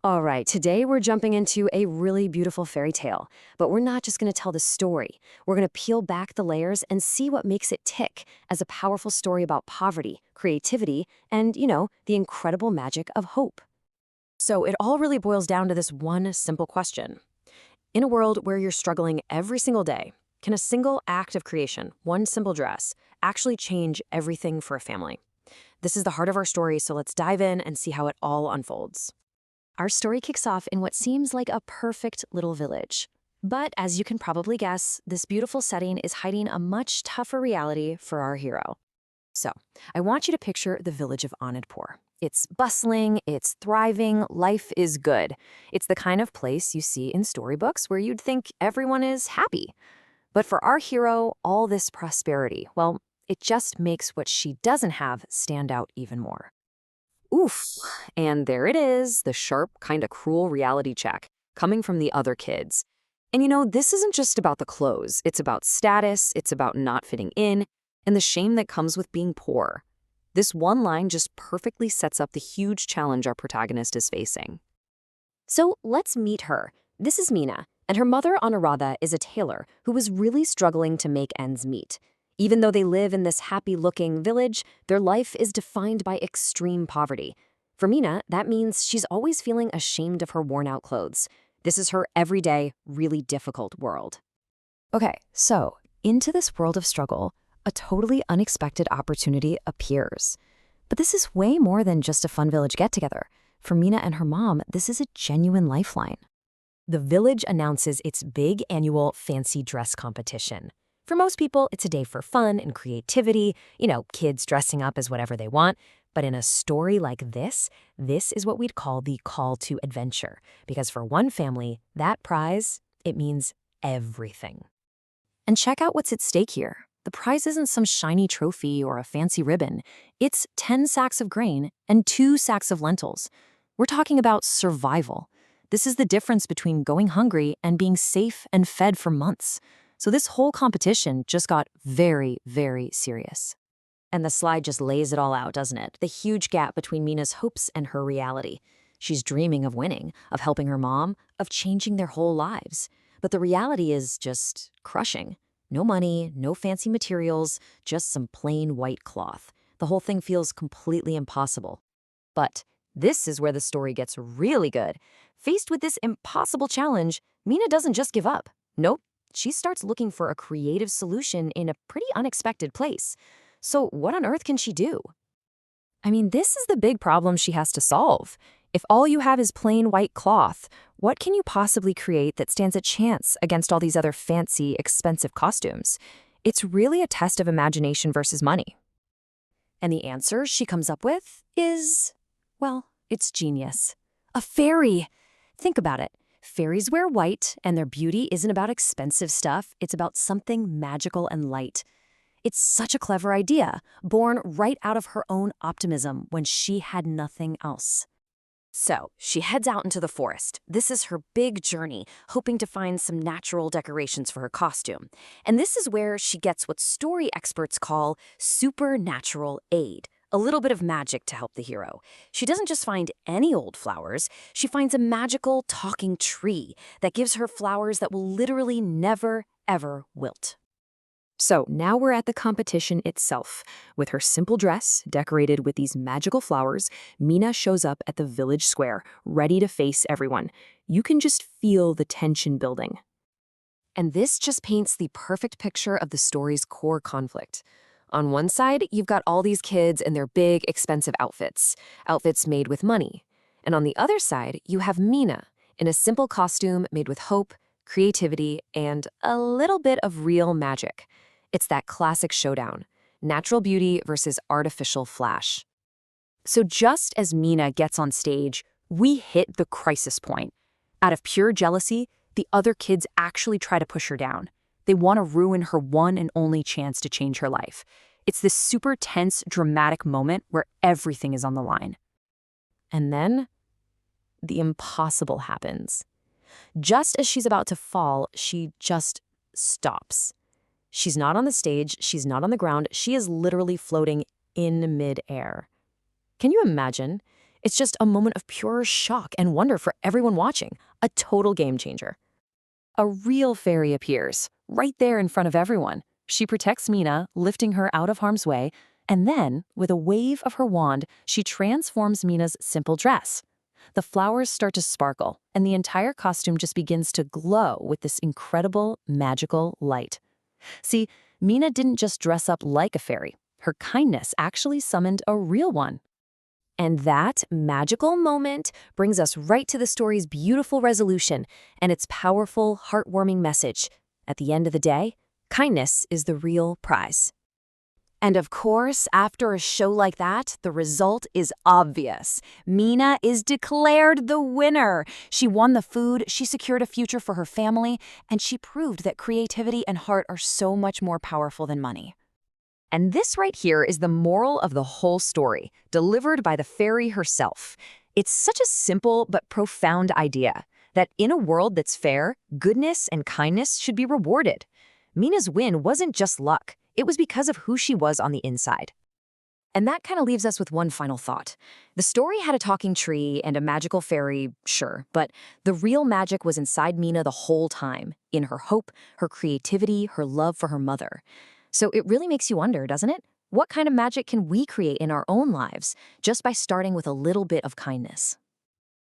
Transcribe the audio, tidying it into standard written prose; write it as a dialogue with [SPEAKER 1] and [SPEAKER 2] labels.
[SPEAKER 1] All right, today we're jumping into a really beautiful fairy tale, but we're not just going to tell the story. We're going to peel back the layers and see what makes it tick as a powerful story about poverty, creativity, and, the incredible magic of hope. So it all really boils down to this one simple question. In a world where you're struggling every single day, can a single act of creation, one simple dress, actually change everything for a family? This is the heart of our story, so let's dive in and see how it all unfolds. Our story kicks off in what seems like a perfect little village. But as you can probably guess, this beautiful setting is hiding a much tougher reality for our hero. So, I want you to picture the village of Anandpur. It's bustling, it's thriving, life is good. It's the kind of place you see in storybooks where you'd think everyone is happy. But for our hero, all this prosperity, well, it just makes what she doesn't have stand out even more. Oof. And there it is, the sharp, kind of cruel reality check coming from the other kids. And this isn't just about the clothes. It's about status, it's about not fitting in, and the shame that comes with being poor. This one line just perfectly sets up the huge challenge our protagonist is facing. So let's meet her. This is Meena, and her mother, Anuradha, is a tailor who was really struggling to make ends meet. Even though they live in this happy-looking village, their life is defined by extreme poverty. For Meena, that means she's always feeling ashamed of her worn-out clothes. This is her everyday, really difficult world. Okay, so into this world of struggle, a totally unexpected opportunity appears. But this is way more than just a fun village get-together. For Meena and her mom, this is a genuine lifeline. The village announces its big annual fancy dress competition. For most people, it's a day for fun and creativity, kids dressing up as whatever they want. But in a story like this is what we'd call the call to adventure. Because for one family, that prize, it means everything. And check out what's at stake here. The prize isn't some shiny trophy or a fancy ribbon. It's 10 sacks of grain and 2 sacks of lentils. We're talking about survival. This is the difference between going hungry and being safe and fed for months. So this whole competition just got very, very serious. And the slide just lays it all out, doesn't it? The huge gap between Meena's hopes and her reality. She's dreaming of winning, of helping her mom, of changing their whole lives. But the reality is just crushing. No money, no fancy materials, just some plain white cloth. The whole thing feels completely impossible. But this is where the story gets really good. Faced with this impossible challenge, Meena doesn't just give up. Nope. She starts looking for a creative solution in a pretty unexpected place. So what on earth can she do? I mean, this is the big problem she has to solve. If all you have is plain white cloth, what can you possibly create that stands a chance against all these other fancy, expensive costumes? It's really a test of imagination versus money. And the answer she comes up with is, well, it's genius. A fairy! Think about it. Fairies wear white, and their beauty isn't about expensive stuff, it's about something magical and light. It's such a clever idea, born right out of her own optimism when she had nothing else. So, she heads out into the forest. This is her big journey, hoping to find some natural decorations for her costume. And this is where she gets what story experts call supernatural aid. A little bit of magic to help the hero. She doesn't just find any old flowers, she finds a magical talking tree that gives her flowers that will literally never, ever wilt. So now we're at the competition itself. With her simple dress decorated with these magical flowers, Meena shows up at the village square, ready to face everyone. You can just feel the tension building. And this just paints the perfect picture of the story's core conflict. On one side, you've got all these kids in their big, expensive outfits made with money. And on the other side, you have Meena in a simple costume made with hope, creativity, and a little bit of real magic. It's that classic showdown, natural beauty versus artificial flash. So just as Meena gets on stage, we hit the crisis point. Out of pure jealousy, the other kids actually try to push her down. They want to ruin her one and only chance to change her life. It's this super tense, dramatic moment where everything is on the line. And then, the impossible happens. Just as she's about to fall, she just stops. She's not on the stage, she's not on the ground, she is literally floating in midair. Can you imagine? It's just a moment of pure shock and wonder for everyone watching, a total game changer. A real fairy appears, right there in front of everyone. She protects Mina, lifting her out of harm's way, and then, with a wave of her wand, she transforms Mina's simple dress. The flowers start to sparkle, and the entire costume just begins to glow with this incredible, magical light. See, Mina didn't just dress up like a fairy. Her kindness actually summoned a real one. And that magical moment brings us right to the story's beautiful resolution and its powerful, heartwarming message. At the end of the day, kindness is the real prize. And of course, after a show like that, the result is obvious. Mina is declared the winner. She won the food, she secured a future for her family, and she proved that creativity and heart are so much more powerful than money. And this right here is the moral of the whole story, delivered by the fairy herself. It's such a simple but profound idea that in a world that's fair, goodness and kindness should be rewarded. Mina's win wasn't just luck. It was because of who she was on the inside. And that kind of leaves us with one final thought. The story had a talking tree and a magical fairy, sure, but the real magic was inside Mina the whole time, in her hope, her creativity, her love for her mother. So it really makes you wonder, doesn't it? What kind of magic can we create in our own lives just by starting with a little bit of kindness?